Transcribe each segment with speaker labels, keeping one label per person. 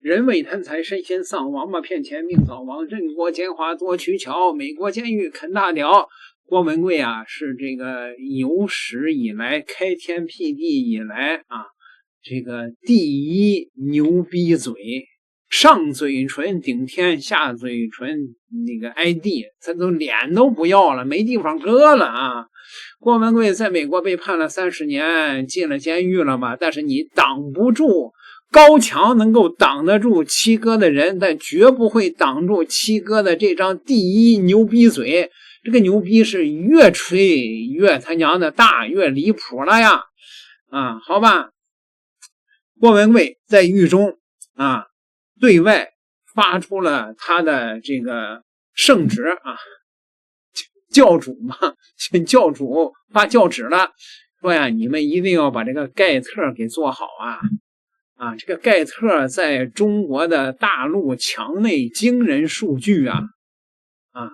Speaker 1: 人为贪财，身先丧，王八骗钱，命早亡。任国奸猾多取巧，美国监狱啃大屌。郭文贵啊，是这个有史以来开天辟地以来啊，这个第一牛逼嘴，上嘴唇顶天，下嘴唇那个挨地，他都脸都不要了，没地方搁了啊。郭文贵在美国被判了30年，进了监狱了嘛，但是你挡不住。高墙能够挡得住七哥的人，但绝不会挡住七哥的这张第一牛逼嘴。这个牛逼是越吹越他娘的大，越离谱了呀！啊，好吧。郭文贵在狱中啊，对外发出了他的这个圣旨啊，教主嘛，教主发教旨了，说呀，你们一定要把这个盖特给做好啊！啊，这个盖特在中国的大陆墙内惊人数据啊！啊，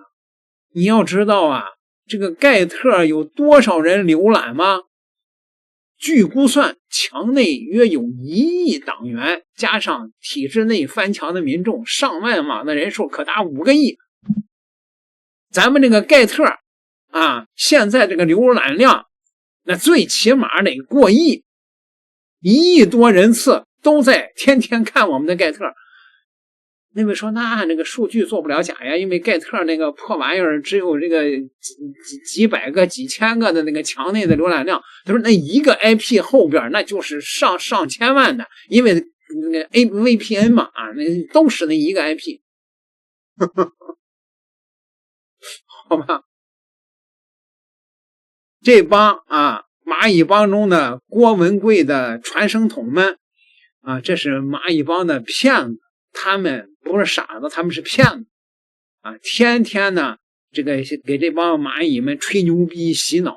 Speaker 1: 你要知道啊，这个盖特有多少人浏览吗？据估算，墙内约有1亿党员，加上体制内翻墙的民众，上万网的人数可达5个亿。咱们这个盖特啊，现在这个浏览量，那最起码得过亿，1亿多人次。都在天天看我们的盖特。那位说那个数据做不了假呀，因为盖特那个破玩意儿只有这个几百个几千个的那个墙内的浏览量，他说那一个 IP 后边那就是上千万的，因为那个 VPN 嘛啊，那都是那一个 IP 好吧。这帮啊蚂蚁帮中的郭文贵的传声筒们啊，这是蚂蚁帮的骗子，他们不是傻子，他们是骗子啊！天天呢，这个给这帮蚂蚁们吹牛逼洗脑。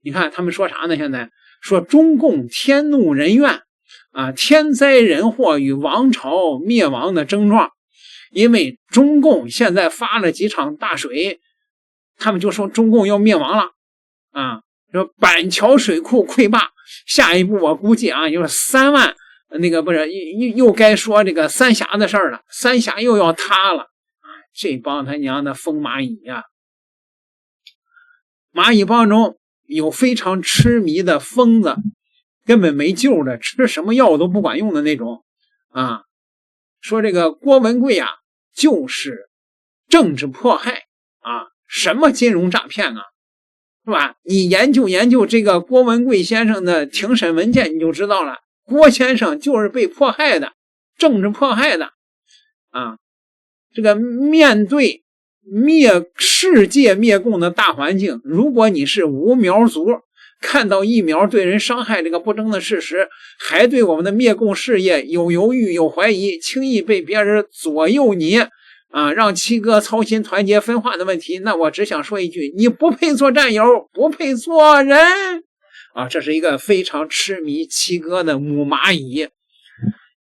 Speaker 1: 你看他们说啥呢？现在说中共天怒人怨啊，天灾人祸与王朝灭亡的症状。因为中共现在发了几场大水，他们就说中共要灭亡了啊！说板桥水库溃坝，下一步我估计啊，就是3万。那个不是又该说这个三峡的事儿了，三峡又要塌了啊！这帮他娘的疯蚂蚁呀！蚂蚁帮中有非常痴迷的疯子，根本没救的，吃什么药都不管用的那种啊！说这个郭文贵啊，就是政治迫害啊，什么金融诈骗啊，是吧？你研究这个郭文贵先生的庭审文件，你就知道了。郭先生就是被迫害的，政治迫害的啊！这个面对世界灭共的大环境，如果你是无苗族，看到疫苗对人伤害这个不争的事实，还对我们的灭共事业有犹豫有怀疑，轻易被别人左右你啊，让七哥操心团结分化的问题，那我只想说一句，你不配做战友，不配做人啊！这是一个非常痴迷七哥的母蚂蚁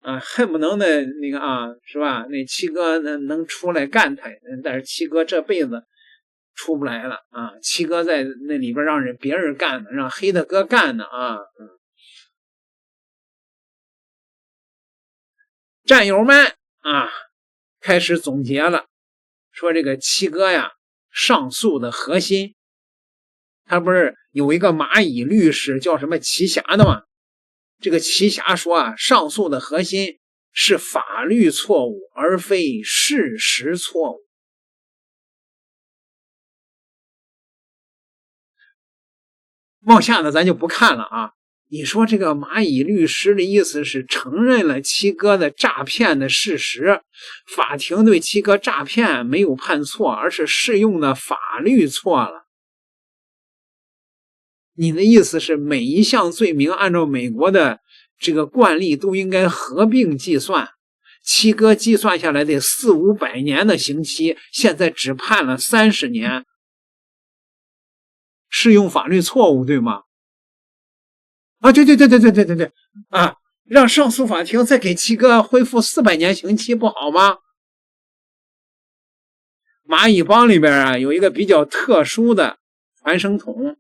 Speaker 1: 啊，恨不能的那个啊，是吧？那七哥能出来干他，但是七哥这辈子出不来了啊！七哥在那里边让别人干呢，让黑的哥干呢啊！战友们啊，开始总结了，说这个七哥呀，上诉的核心，他不是有一个蚂蚁律师叫什么奇侠的吗？这个奇侠说啊，上诉的核心是法律错误，而非事实错误。往下呢，咱就不看了啊。你说这个蚂蚁律师的意思是承认了七哥的诈骗的事实，法庭对七哥诈骗没有判错，而是适用的法律错了。你的意思是每一项罪名按照美国的这个惯例都应该合并计算，七哥计算下来得400-500年的刑期，现在只判了30年，适用法律错误对吗？啊，对啊，让上诉法庭再给七哥恢复400年刑期不好吗？蚂蚁帮里边啊有一个比较特殊的传声筒，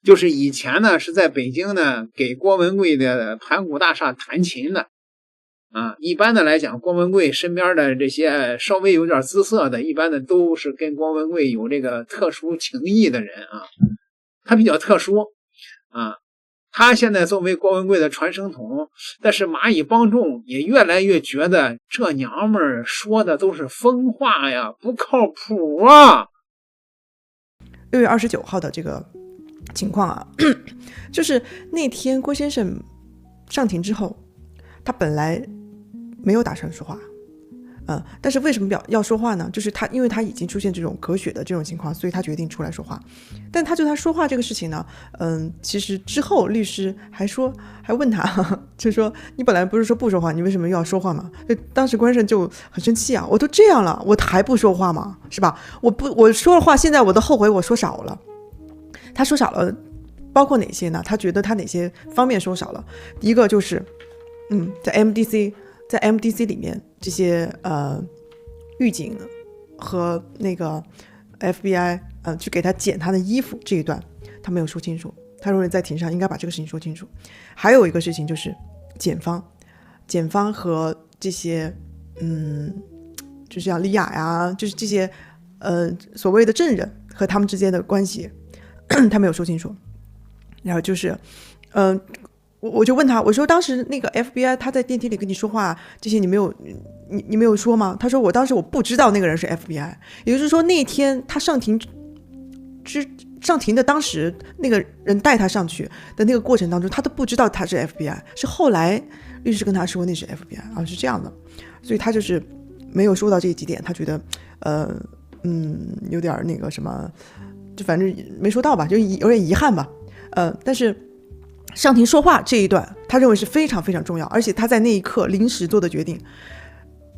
Speaker 1: 就是以前呢是在北京呢给郭文贵的盘古大厦弹琴的一般的来讲，郭文贵身边的这些稍微有点姿色的，一般的都是跟郭文贵有这个特殊情谊的人啊，他比较特殊啊。他现在作为郭文贵的传声筒，但是蚂蚁帮众也越来越觉得这娘们儿说的都是疯话呀，不靠谱啊。
Speaker 2: 6月29号的这个情况啊，就是那天郭先生上庭之后，他本来没有打算说话，但是为什么要说话呢？就是因为他已经出现这种咳血的这种情况，所以他决定出来说话。但他说话这个事情呢，其实之后律师还问他，就说你本来不是说不说话，你为什么又要说话嘛？当时关胜就很生气啊，我都这样了，我还不说话吗？是吧？我说了话，现在我都后悔我说少了。他说少了，包括哪些呢？他觉得他哪些方面说少了？第一个就是，在 MDC 里面，这些狱警和那个 FBI 去给他剪他的衣服这一段，他没有说清楚。他认为在庭上应该把这个事情说清楚。还有一个事情就是检方和这些就像利亚呀，就是这些所谓的证人和他们之间的关系，他没有说清楚。然后就是我就问他，我说当时那个 FBI 他在电梯里跟你说话，这些你没有说吗？他说当时我不知道那个人是 FBI， 也就是说那天他上庭的当时那个人带他上去的那个过程当中，他都不知道他是 FBI， 是后来律师跟他说那是 FBI 是这样的，所以他就是没有说到这几点，他觉得有点那个什么，就反正没说到吧，就有点遗憾吧，但是上庭说话这一段他认为是非常非常重要，而且他在那一刻临时做的决定，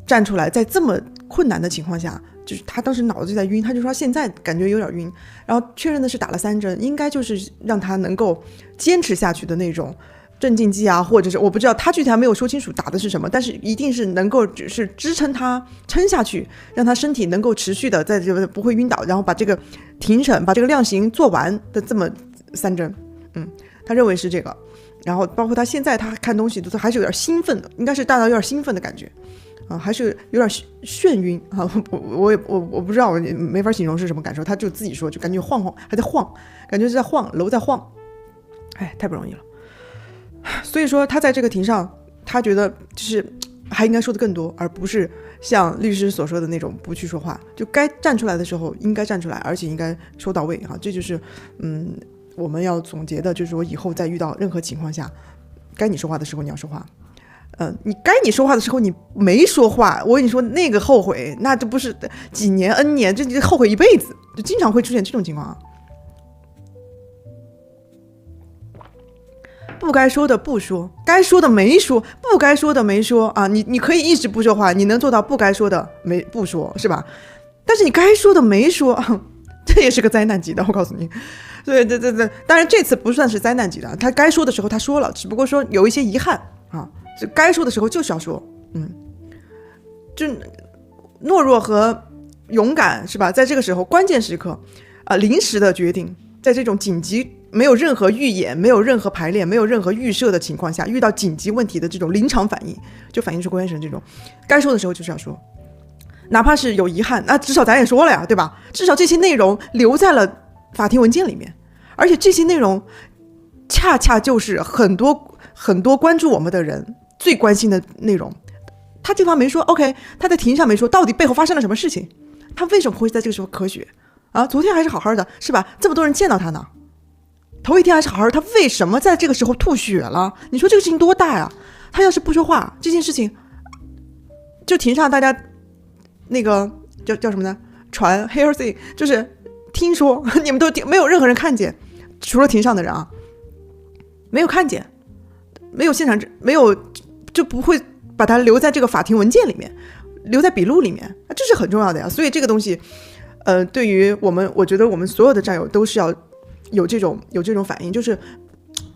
Speaker 2: 站出来在这么困难的情况下，就是他当时脑子就在晕，他就说现在感觉有点晕，然后确认的是打了3针，应该就是让他能够坚持下去的那种镇静剂啊，或者是我不知道他具体还没有说清楚打的是什么，但是一定是能够只是支撑他撑下去，让他身体能够持续的在这个不会晕倒，然后把这个庭审把这个量刑做完的这么3针，他认为是这个。然后包括他现在他看东西都还是有点兴奋的，应该是大脑有点兴奋的感觉还是有点眩晕我不知道，我没法形容是什么感受，他就自己说就感觉晃晃，还在晃，感觉是在晃，楼在晃，太不容易了。所以说他在这个庭上，他觉得就是还应该说的更多，而不是像律师所说的那种不去说话，就该站出来的时候应该站出来，而且应该说到位这就是我们要总结的，就是说以后在遇到任何情况下，该你说话的时候你要说话，你该你说话的时候你没说话，我跟你说那个后悔，那这不是几年 N 年，这后悔一辈子，就经常会出现这种情况不该说的不说，该说的没说，不该说的没说你可以一直不说话，你能做到不该说的不说，是吧？但是你该说的没说，这也是个灾难级的，我告诉你。对，当然这次不算是灾难级的，他该说的时候他说了，只不过说有一些遗憾就该说的时候就是要说，就懦弱和勇敢是吧？在这个时候关键时刻临时的决定，在这种紧急没有任何预演、没有任何排练、没有任何预设的情况下，遇到紧急问题的这种临场反应，就反映出郭先生这种该说的时候就是要说，哪怕是有遗憾，那至少咱也说了呀，对吧？至少这些内容留在了法庭文件里面，而且这些内容恰恰就是很多关注我们的人最关心的内容。他这方没说 OK， 他在庭上没说到底背后发生了什么事情，他为什么会在这个时候咳血昨天还是好好的，是吧？这么多人见到他呢，头一天还是好好的，他为什么在这个时候吐血了？你说这个事情多大呀？他要是不说话，这件事情就庭上大家那个叫什么呢？传 hearsay， 就是听说，你们都没有任何人看见，除了庭上的人没有看见，没有现场，没有就不会把它留在这个法庭文件里面，留在笔录里面，这是很重要的呀。所以这个东西对于我觉得我们所有的战友都是要有这种反应，就是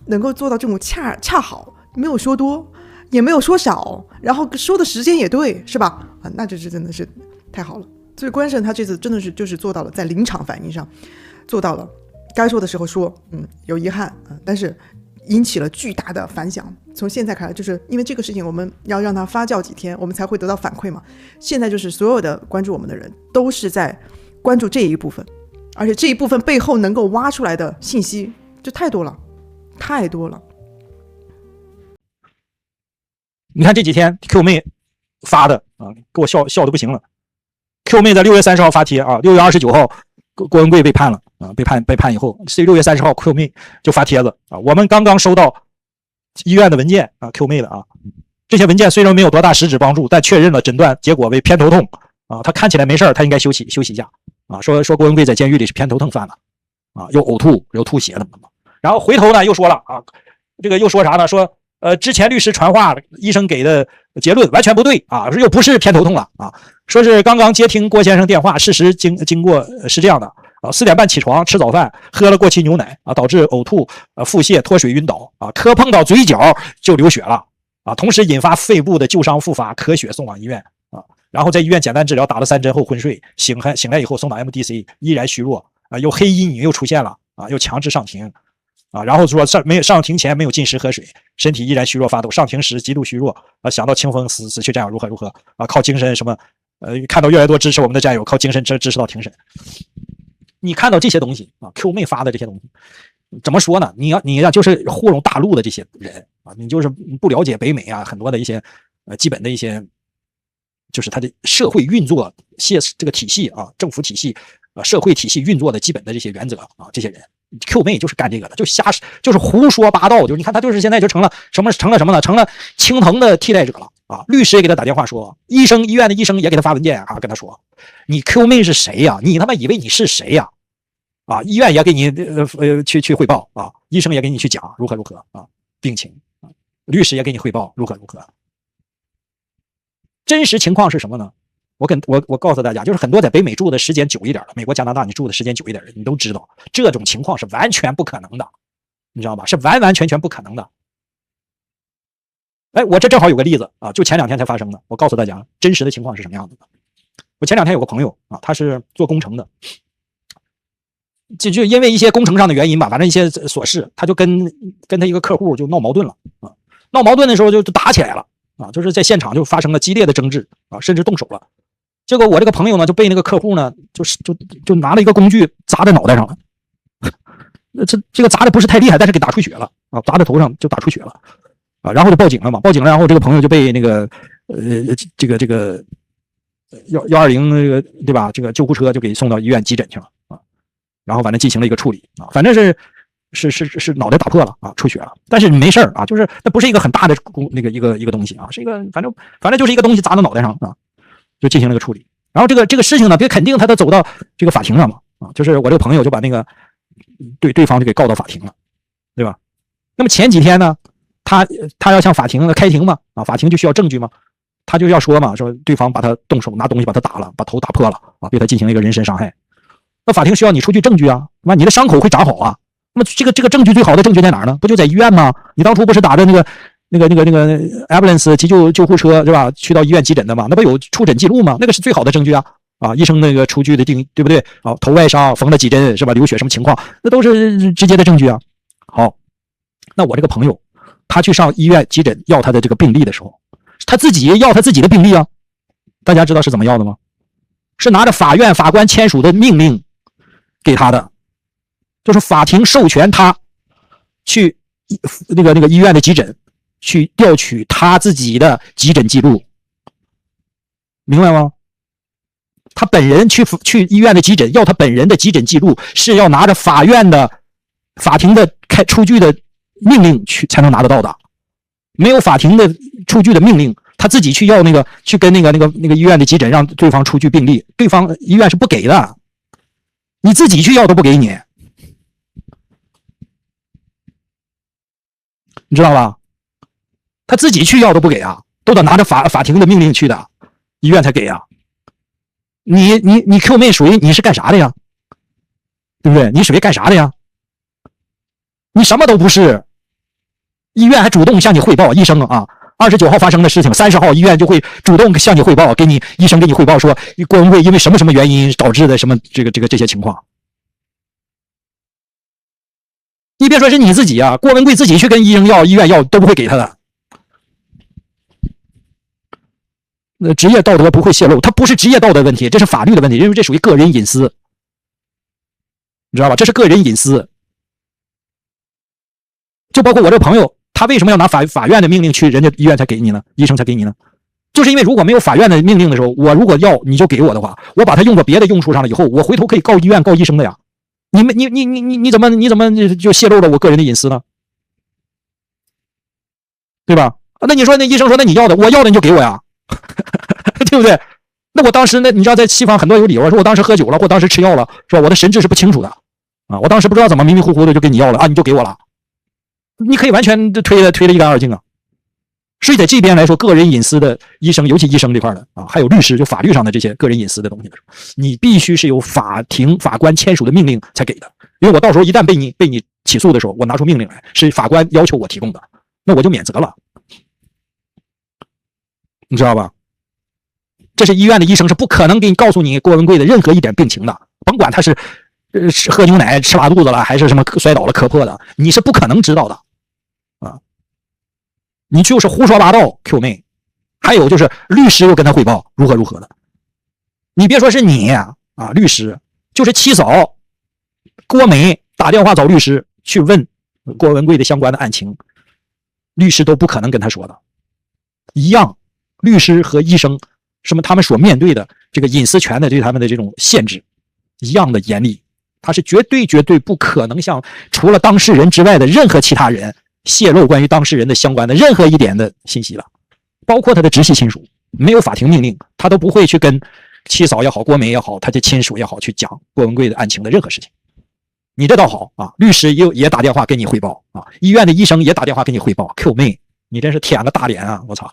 Speaker 2: 能够做到这种恰好，没有说多也没有说少，然后说的时间也对，是吧？那这真的是太好了。所以关胜他这次真的是就是做到了，在临场反应上做到了，该说的时候说，有遗憾但是引起了巨大的反响。从现在看来，就是因为这个事情我们要让它发酵几天，我们才会得到反馈嘛。现在就是所有的关注我们的人都是在关注这一部分，而且这一部分背后能够挖出来的信息就太多了，太多了。
Speaker 3: 你看这几天 Q 妹发的啊，给我笑的不行了。Q 妹在6月30号发帖啊，6月29号郭文贵被判了啊，被判以后，6月30号 Q 妹就发帖子啊，我们刚刚收到医院的文件啊 ，Q 妹的啊，这些文件虽然没有多大实质帮助，但确认了诊断结果为偏头痛啊，他看起来没事，他应该休息一下啊，说郭文贵在监狱里是偏头痛犯了啊，又呕吐又吐血的，然后回头呢又说了啊，这个又说啥呢？说之前律师传话，医生给的结论完全不对啊，说又不是偏头痛了啊，说是刚刚接听郭先生电话，事实经过是这样的啊，4点半起床吃早饭，喝了过期牛奶啊，导致呕吐、腹泻、脱水、晕倒啊，磕碰到嘴角就流血了啊，同时引发肺部的旧伤复发，咳血送往医院啊，然后在医院简单治疗，打了3针后昏睡，醒来以后送到 MDC， 依然虚弱啊，又黑衣女又出现了啊，又强制上庭。啊，然后说上庭前没有进食喝水，身体依然虚弱发抖，上庭时极度虚弱啊，想到清风死去战友如何啊，靠精神什么看到越来越多支持我们的战友靠精神支持到庭审。你看到这些东西啊 ，Q 妹发的这些东西，怎么说呢？你要就是糊弄大陆的这些人啊，你就是不了解北美啊很多的一些基本的一些，就是它的社会运作这个体系啊，政府体系社会体系运作的基本的这些原则啊，这些人。Q 妹就是干这个的，就是胡说八道，就是你看他就是现在就成了什么呢？成了青藤的替代者了啊！律师也给他打电话说，医院的医生也给他发文件啊，跟他说，你 Q 妹是谁呀？你他妈以为你是谁呀？啊，医院也给你去汇报啊，医生也给你去讲如何啊病情啊，律师也给你汇报如何。真实情况是什么呢？我告诉大家，就是很多在北美住的时间久一点的，美国、加拿大你住的时间久一点的，你都知道这种情况是完全不可能的，你知道吧？是完全不可能的。哎，我这正好有个例子啊，就前2天才发生的。我告诉大家，真实的情况是什么样子的。我前2天有个朋友啊，他是做工程的，就因为一些工程上的原因吧，反正一些琐事，他就跟他一个客户就闹矛盾了啊。闹矛盾的时候就打起来了啊，就是在现场就发生了激烈的争执啊，甚至动手了。结果我这个朋友呢，就被那个客户呢，就拿了一个工具砸在脑袋上了。这个砸的不是太厉害，但是给打出血了啊，砸在头上就打出血了啊，然后就报警了嘛，然后这个朋友就被那个这个120这个对吧？这个救护车就给送到医院急诊去了啊，然后反正进行了一个处理啊，反正是脑袋打破了啊，出血了，但是没事啊，就是那不是一个很大的一个东西啊，是一个反正就是一个东西砸到脑袋上啊。就进行了个处理，然后这个事情呢，别肯定他都走到这个法庭上嘛啊，就是我这个朋友就把那个对方就给告到法庭了，对吧？那么前几天呢，他要向法庭开庭嘛啊，法庭就需要证据嘛，他就要说嘛，说对方把他动手拿东西把他打了，把头打破了啊，对他进行了一个人身伤害，那法庭需要你出具证据啊，那你的伤口会长好啊，那么这个证据最好的证据在哪儿呢？不就在医院吗？你当初不是打的那个 ambulance 急救护车是吧？去到医院急诊的嘛，那不有出诊记录吗？那个是最好的证据啊！啊，医生那个出具的对不对？啊，头外伤缝了几针是吧？流血什么情况？那都是直接的证据啊。好，那我这个朋友，他去上医院急诊要他的这个病历的时候，他自己要他自己的病历啊。大家知道是怎么要的吗？是拿着法院法官签署的命令给他的，就是法庭授权他去那个医院的急诊。去调取他自己的急诊记录，明白吗？他本人去医院的急诊，要他本人的急诊记录，是要拿着法庭的出具的命令去才能拿得到的。没有法庭的出具的命令，他自己去要去跟那个医院的急诊让对方出具病历，对方医院是不给的，你自己去要都不给你，你知道吧？他自己去要都不给啊，都得拿着法庭的命令去的，医院才给啊。你 Q 妹属于你是干啥的呀？对不对？你属于干啥的呀？你什么都不是，医院还主动向你汇报，医生啊，29号发生的事情，30号医院就会主动向你汇报，医生给你汇报说郭文贵因为什么原因导致的什么这些情况。你别说是你自己啊，郭文贵自己去跟医生要，医院要都不会给他的。那职业道德不会泄露，它不是职业道德问题，这是法律的问题，因为这属于个人隐私，你知道吧？这是个人隐私。就包括我这朋友，他为什么要拿法院的命令去人家医院才给你呢？医生才给你呢？就是因为如果没有法院的命令的时候，我如果要你就给我的话，我把它用到别的用处上了以后，我回头可以告医院告医生的呀。你怎么就泄露了我个人的隐私呢？对吧？那你说那医生说那你要的，我要的你就给我呀，对不对？那我当时你知道在西方很多有理由，说我当时喝酒了，或当时吃药了，是吧？我的神志是不清楚的啊，我当时不知道怎么迷迷糊糊的就跟你要了啊，你就给我了，你可以完全推得一干二净啊。所以在这边来说，个人隐私的医生，尤其医生这块的啊，还有律师，就法律上的这些个人隐私的东西的时候，你必须是由法官签署的命令才给的。因为我到时候一旦被你起诉的时候，我拿出命令来，是法官要求我提供的，那我就免责了，你知道吧？这是医院的医生是不可能给你告诉你郭文贵的任何一点病情的，甭管他是喝牛奶吃拉肚子了，还是什么摔倒了磕破的，你是不可能知道的啊。你就是胡说八道 Q 妹，还有就是律师又跟他汇报如何的。你别说是你啊，律师就是七嫂郭美打电话找律师去问郭文贵的相关的案情，律师都不可能跟他说的。一样，律师和医生什么他们所面对的这个隐私权的对他们的这种限制一样的严厉，他是绝对不可能向除了当事人之外的任何其他人泄露关于当事人的相关的任何一点的信息了，包括他的直系亲属，没有法庭命令，他都不会去跟七嫂也好，郭美也好，他的亲属也好去讲郭文贵的案情的任何事情。你这倒好啊，律师也打电话跟你汇报啊，医院的医生也打电话跟你汇报。Q 妹，你真是舔个大脸啊！我操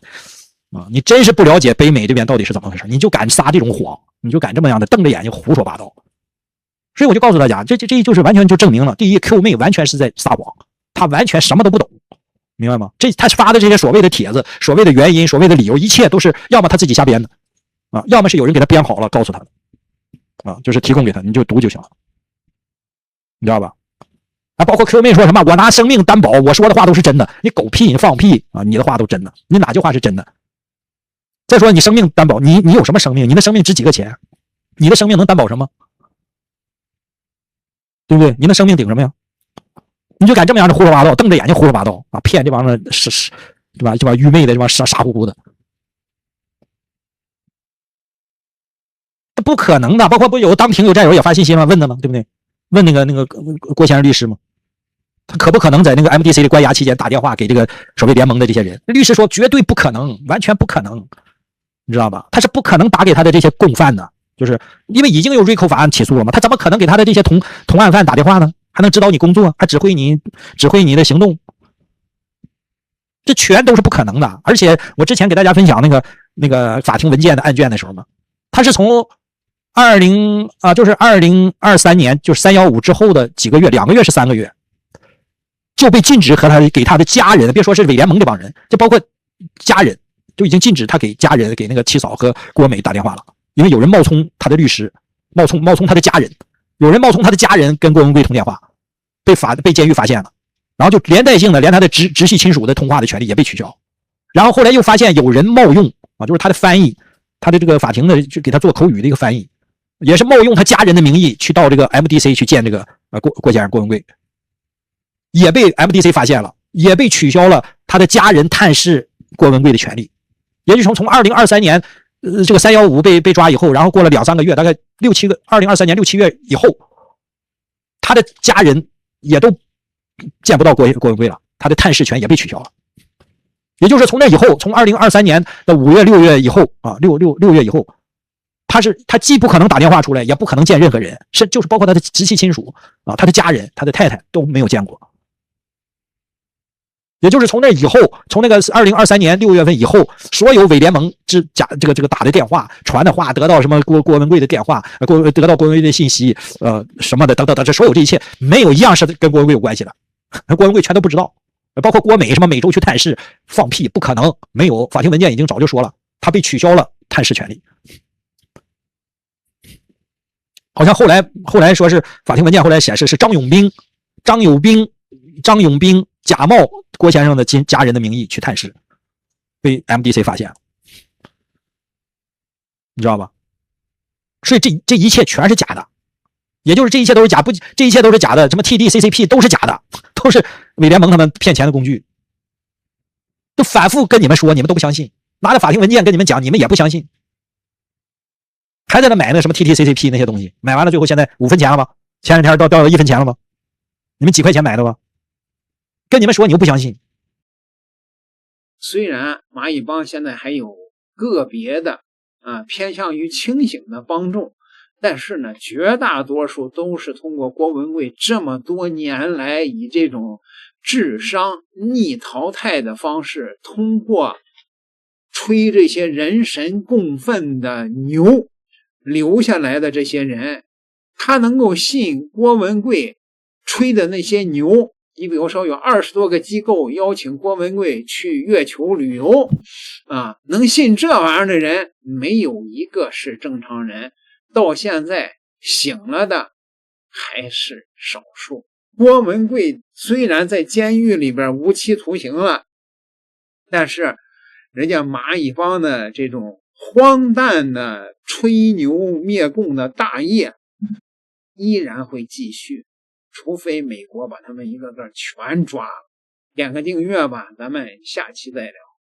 Speaker 3: 啊，你真是不了解北美这边到底是怎么回事，你就敢撒这种谎，你就敢这么样的瞪着眼睛胡说八道。所以我就告诉大家，这就是完全就证明了，第一 ，Q 妹完全是在撒谎。他完全什么都不懂，明白吗？他发的这些所谓的帖子、所谓的原因、所谓的理由，一切都是要么他自己瞎编的啊，要么是有人给他编好了告诉他的啊，就是提供给他，你就读就行了，你知道吧？啊，包括 Q 妹说什么我拿生命担保，我说的话都是真的，你狗屁，你放屁啊！你的话都真的，你哪句话是真的？再说你生命担保，你有什么生命？你的生命值几个钱？你的生命能担保什么？对不对？你的生命顶什么呀？你就敢这么样的胡说八道，瞪着眼睛胡说八道啊，骗这帮人是对吧？这帮愚昧的这帮傻乎乎的，这不可能的。包括不有当庭有战友也发信息吗？问的吗？对不对？问那个郭先生律师吗？他可不可能在那个 MDC 的关押期间打电话给这个所谓联盟的这些人？律师说绝对不可能，完全不可能，你知道吧？他是不可能打给他的这些共犯的，就是因为已经有RICO法案起诉了嘛，他怎么可能给他的这些同案犯打电话呢？还能指导你工作，还指挥你的行动，这全都是不可能的。而且我之前给大家分享那个法庭文件的案卷的时候嘛，他是从2023年就是315之后的几个月，2个月是3个月，就被禁止和给他的家人，别说是伪联盟这帮人，就包括家人就已经禁止他给家人给那个七嫂和郭美打电话了，因为有人冒充他的律师，冒充他的家人。有人冒充他的家人跟郭文贵通电话，被监狱发现了，然后就连带性的连他的直系亲属的通话的权利也被取消。然后后来又发现有人冒用啊，就是他的翻译，他的这个法庭的就给他做口语的一个翻译，也是冒用他家人的名义去到这个 MDC 去见这个郭先生郭文贵，也被 MDC 发现了，也被取消了他的家人探视郭文贵的权利。也就是从2023年这个315被抓以后，然后过了2-3个月，大概2023年6-7月以后，他的家人也都见不到郭文贵了，他的探视权也被取消了。也就是从那以后，从2023年的5月6月以后啊，6月以后，他既不可能打电话出来，也不可能见任何人，就是包括他的直系亲属啊，他的家人，他的太太都没有见过。也就是从那以后，从那个2023年6月份以后，所有伪联盟这个打的电话、传的话，得到什么郭文贵的电话，得到郭文贵的信息，什么的等等，这所有这一切没有一样是跟郭文贵有关系的，郭文贵全都不知道。包括郭美什么每周去探视，放屁，不可能，没有，法庭文件已经早就说了，他被取消了探视权利。好像后来说是法庭文件后来显示是张友兵张永兵假冒郭先生的家人的名义去探视，被 MDC 发现了，你知道吧？所以这一切全是假的，也就是这一切都是假，这一切都是假的，什么 TD、CCP 都是假的，都是伪联盟他们骗钱的工具。就反复跟你们说，你们都不相信，拿着法庭文件跟你们讲，你们也不相信，还在那买那什么 TT、CCP 那些东西，买完了最后现在5分钱了吧？前2天掉到1分钱了吧？你们几块钱买的吧？跟你们说你又不相信。
Speaker 1: 虽然蚂蚁帮现在还有个别的偏向于清醒的帮众，但是呢，绝大多数都是通过郭文贵这么多年来以这种智商逆淘汰的方式，通过吹这些人神共愤的牛留下来的这些人，他能够信郭文贵吹的那些牛。你比如说有20多个机构邀请郭文贵去月球旅游能信这玩意儿的人没有一个是正常人，到现在醒了的还是少数。郭文贵虽然在监狱里边无期徒刑了，但是人家蚂蚁帮的这种荒诞的吹牛灭共的大业依然会继续，除非美国把他们一个个全抓了。点个订阅吧，咱们下期再聊。